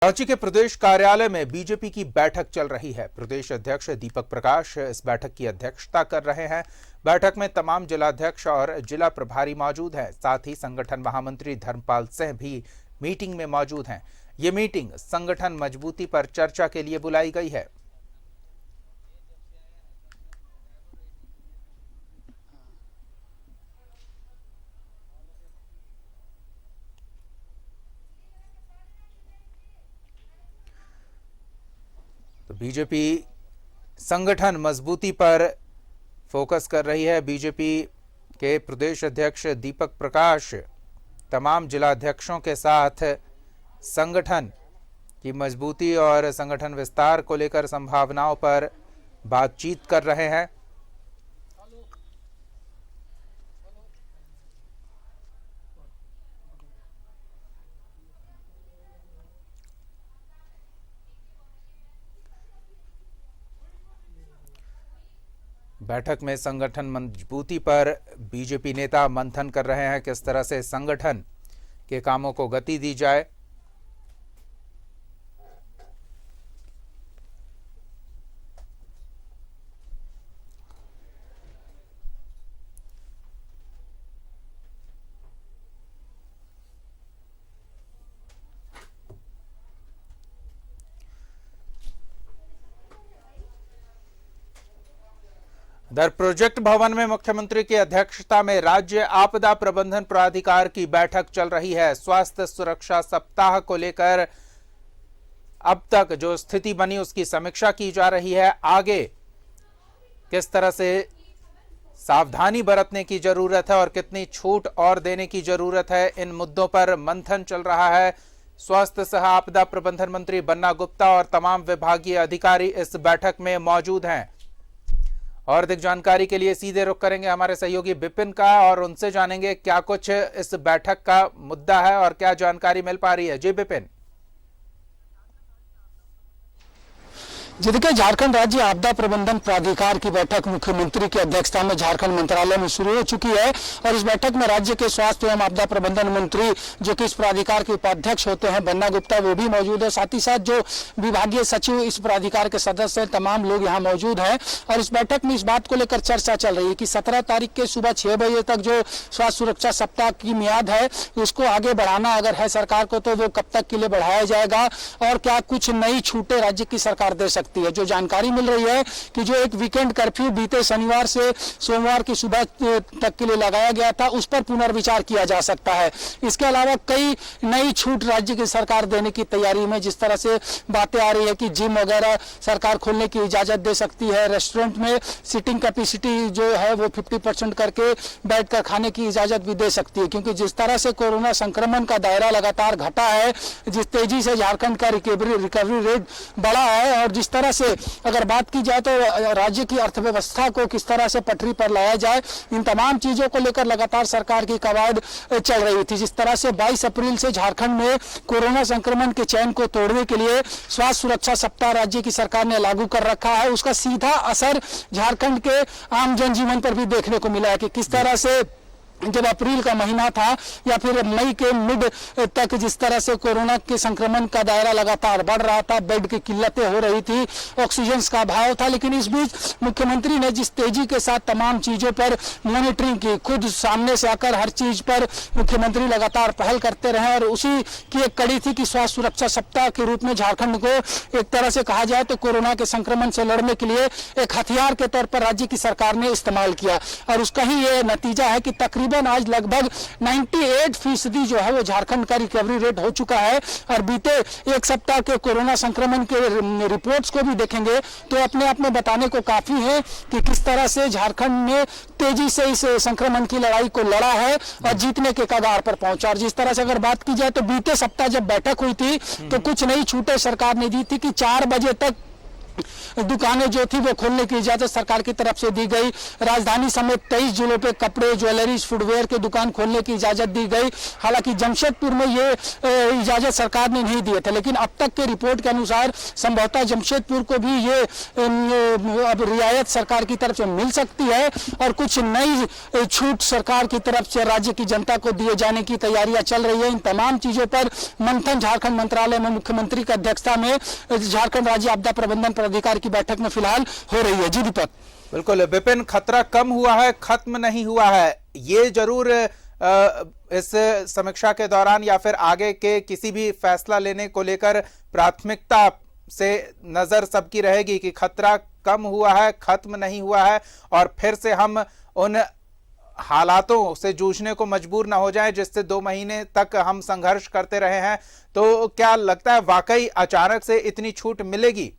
रांची के प्रदेश कार्यालय में बीजेपी की बैठक चल रही है। प्रदेश अध्यक्ष दीपक प्रकाश इस बैठक की अध्यक्षता कर रहे हैं। बैठक में तमाम जिलाध्यक्ष और जिला प्रभारी मौजूद हैं। साथ ही संगठन महामंत्री धर्मपाल सिंह भी मीटिंग में मौजूद हैं। ये मीटिंग संगठन मजबूती पर चर्चा के लिए बुलाई गई है। तो बीजेपी संगठन मजबूती पर फोकस कर रही है। बीजेपी के प्रदेश अध्यक्ष दीपक प्रकाश तमाम जिलाध्यक्षों के साथ संगठन की मजबूती और संगठन विस्तार को लेकर संभावनाओं पर बातचीत कर रहे हैं। बैठक में संगठन मजबूती पर बीजेपी नेता मंथन कर रहे हैं, किस तरह से संगठन के कामों को गति दी जाए। इधर प्रोजेक्ट भवन में मुख्यमंत्री की अध्यक्षता में राज्य आपदा प्रबंधन प्राधिकार की बैठक चल रही है। स्वास्थ्य सुरक्षा सप्ताह को लेकर अब तक जो स्थिति बनी उसकी समीक्षा की जा रही है। आगे किस तरह से सावधानी बरतने की जरूरत है और कितनी छूट और देने की जरूरत है, इन मुद्दों पर मंथन चल रहा है। स्वास्थ्य सह आपदा प्रबंधन मंत्री बन्ना गुप्ता और तमाम विभागीय अधिकारी इस बैठक में मौजूद हैं। और अधिक जानकारी के लिए सीधे रुख करेंगे हमारे सहयोगी विपिन का और उनसे जानेंगे क्या कुछ इस बैठक का मुद्दा है और क्या जानकारी मिल पा रही है। जी विपिन। जी देखिए, झारखंड राज्य आपदा प्रबंधन प्राधिकार की बैठक मुख्यमंत्री की अध्यक्षता में झारखंड मंत्रालय में शुरू हो चुकी है और इस बैठक में राज्य के स्वास्थ्य एवं आपदा प्रबंधन मंत्री जो कि इस प्राधिकार के उपाध्यक्ष होते हैं बन्ना गुप्ता, वो भी मौजूद है। साथ ही साथ जो विभागीय सचिव इस प्राधिकार के सदस्य हैं, तमाम लोग यहाँ मौजूद हैं। और इस बैठक में इस बात को लेकर चर्चा चल रही है कि 17 तारीख के सुबह 6 बजे तक जो स्वास्थ्य सुरक्षा सप्ताह की मियाद है उसको आगे बढ़ाना अगर है सरकार को तो वो कब तक के लिए बढ़ाया जाएगा और क्या कुछ नई छूटें राज्य की सरकार दे सकती है। जो जानकारी मिल रही है कि जो एक वीकेंड कर्फ्यू बीते शनिवार से सोमवार की सुबह तक के लिए लगाया गया था उस पर पुनर्विचार किया जा सकता है। इसके अलावा कई नई छूट राज्य की सरकार देने की तैयारी में, जिस तरह से बातें आ रही है कि जिम वगैरह सरकार खोलने की इजाजत दे सकती है, रेस्टोरेंट में सीटिंग कैपेसिटी जो है वो 50% करके बैठकर खाने की इजाजत भी दे सकती है। क्योंकि जिस तरह से कोरोना संक्रमण का दायरा लगातार घटा है, जिस तेजी से झारखंड का रिकवरी रेट बढ़ा है और जिस तरह से अगर बात की जाए तो राज्य की अर्थव्यवस्था को किस तरह से पटरी पर लाया जाए, इन तमाम चीजों को लेकर लगातार सरकार की कवायद चल रही थी। जिस तरह से 22 अप्रैल से झारखंड में कोरोना संक्रमण के चैन को तोड़ने के लिए स्वास्थ्य सुरक्षा सप्ताह राज्य की सरकार ने लागू कर रखा है, उसका सीधा असर झारखंड के आम जनजीवन पर भी देखने को मिला है कि किस तरह से जब अप्रैल का महीना था या फिर मई के मिड तक जिस तरह से कोरोना के संक्रमण का दायरा लगातार बढ़ रहा था, बेड की किल्लतें हो रही थी, ऑक्सीजन का अभाव था, लेकिन इस बीच मुख्यमंत्री ने जिस तेजी के साथ तमाम चीजों पर मॉनिटरिंग की, खुद सामने से आकर हर चीज पर मुख्यमंत्री लगातार पहल करते रहे और उसी की एक कड़ी थी कि स्वास्थ्य सुरक्षा सप्ताह के रूप में झारखंड को एक तरह से कहा जाए तो कोरोना के संक्रमण से लड़ने के लिए एक हथियार के तौर पर राज्य की सरकार ने इस्तेमाल किया और उसका ही ये नतीजा है कि तकरीबन आज लगभग 98% जो है वो झारखंड का रिकवरी रेट हो चुका है। और बीते एक सप्ताह के कोरोना संक्रमण के रिपोर्ट्स को भी देखेंगे तो अपने आप में बताने को काफी है कि किस तरह से झारखंड ने तेजी से इस संक्रमण की लड़ाई को लड़ा है और जीतने के कगार पर पहुंचा। और जिस तरह से अगर बात की जाए तो बीते सप्ताह जब बैठक हुई थी तो कुछ नई छूटें सरकार ने दी थी कि 4 बजे तक दुकानें जो थी वो खोलने की इजाजत सरकार की तरफ से दी गई। राजधानी समेत 23 जिलों पे कपड़े, ज्वेलरीज, फुटवेयर के दुकान खोलने की इजाजत दी गई। हालांकि जमशेदपुर में ये इजाजत सरकार ने नहीं दिए थे, लेकिन अब तक के रिपोर्ट के अनुसार संभवतः जमशेदपुर को भी ये अब रियायत सरकार की तरफ से मिल सकती है और कुछ नई छूट सरकार की तरफ से राज्य की जनता को दिए जाने की तैयारियां चल रही है। इन तमाम चीजों पर मंथन झारखंड मंत्रालय में मुख्यमंत्री की अध्यक्षता में झारखंड राज्य आपदा प्रबंधन प्राधिकार की बैठक में फिलहाल हो रही है। जी दीपक। बिल्कुल विपिन, खतरा कम हुआ है, खत्म नहीं हुआ है, ये जरूर इस समीक्षा के दौरान या फिर आगे के किसी भी फैसला लेने को लेकर प्राथमिकता से नजर सबकी रहेगी कि खतरा कम हुआ है, खत्म नहीं हुआ है और फिर से हम उन हालातों से जूझने को मजबूर ना हो जाएं जिससे 2 महीने तक हम संघर्ष करते रहे हैं। तो क्या लगता है वाकई अचानक से इतनी छूट मिलेगी?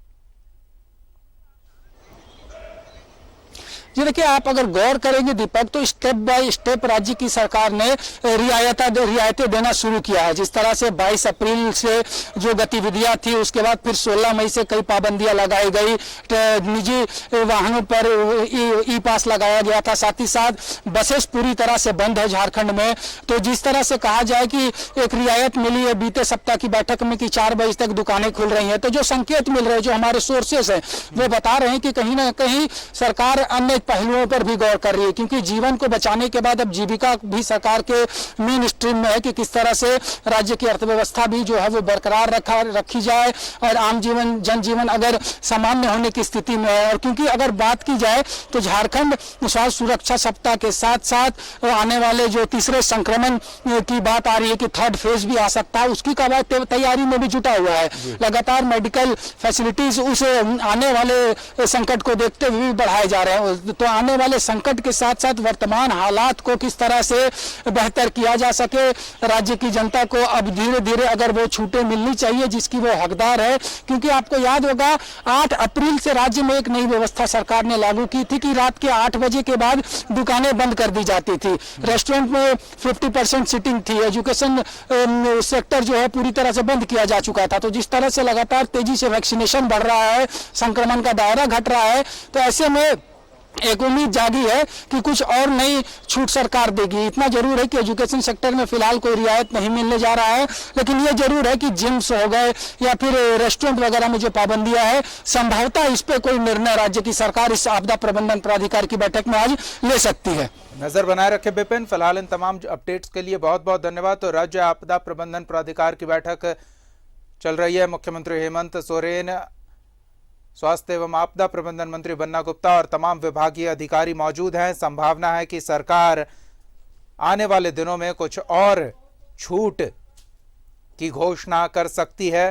जी देखिए, आप अगर गौर करेंगे दीपक तो स्टेप बाय स्टेप राज्य की सरकार ने रियायतें देना शुरू किया है। जिस तरह से 22 अप्रैल से जो गतिविधियां थी, उसके बाद फिर 16 मई से कई पाबंदियां लगाई गई। निजी वाहनों पर ई पास लगाया गया था, साथ ही साथ बसेस पूरी तरह से बंद है झारखंड में। तो जिस तरह से कहा जाए कि एक रियायत मिली है बीते सप्ताह की बैठक में कि 4 बजे तक दुकानें खुल रही हैं, तो जो संकेत मिल रहे हैं, जो हमारे सोर्सेस हैं, वो बता रहे हैं कि कहीं ना कहीं सरकार अन्य पहलुओं पर भी गौर कर रही है, क्योंकि जीवन को बचाने के बाद अब जीविका भी सरकार के मेन स्ट्रीम में है कि किस तरह से राज्य की अर्थव्यवस्था भी जो है वो बरकरार रखी जाए और आम जीवन, जनजीवन अगर सामान्य होने की स्थिति में है। और क्योंकि अगर बात की जाए तो झारखंड स्वास्थ्य सुरक्षा सप्ताह के साथ साथ आने वाले जो तीसरे संक्रमण की बात आ रही है कि 3rd फेज भी आ सकता है, उसकी तैयारी में भी जुटा हुआ है। लगातार मेडिकल फैसिलिटीज उस आने वाले संकट को देखते हुए भी बढ़ाए जा रहे हैं। तो आने वाले संकट के साथ साथ वर्तमान हालात को किस तरह से बेहतर किया जा सके, राज्य की जनता को अब धीरे धीरे अगर वो छूटें मिलनी चाहिए जिसकी वो हकदार है। क्योंकि आपको याद होगा 8 अप्रैल से राज्य में एक नई व्यवस्था सरकार ने लागू की थी कि रात के 8 बजे के बाद दुकानें बंद कर दी जाती थी। रेस्टोरेंट में 50% सीटिंग थी। एजुकेशन सेक्टर जो है पूरी तरह से बंद किया जा चुका था। तो जिस तरह से लगातार तेजी से वैक्सीनेशन बढ़ रहा है, संक्रमण का दायरा घट रहा है, तो ऐसे में एक उम्मीद जागी है कि कुछ और नई छूट सरकार देगी। इतना जरूर है कि एजुकेशन सेक्टर में फिलहाल कोई रियायत नहीं मिलने जा रहा है, लेकिन ये जरूर है कि जिम्स हो गए या फिर रेस्टोरेंट वगैरह में जो पाबंदियां है, संभवतः इस पे कोई निर्णय राज्य की सरकार इस आपदा प्रबंधन प्राधिकार की बैठक में आज ले सकती है। नजर बनाए रखे विपिन। फिलहाल इन तमाम अपडेट्स के लिए बहुत बहुत धन्यवाद। तो राज्य आपदा प्रबंधन प्राधिकार की बैठक चल रही है। मुख्यमंत्री हेमंत सोरेन, स्वास्थ्य एवं आपदा प्रबंधन मंत्री बन्ना गुप्ता और तमाम विभागीय अधिकारी मौजूद हैं। संभावना है कि सरकार आने वाले दिनों में कुछ और छूट की घोषणा कर सकती है।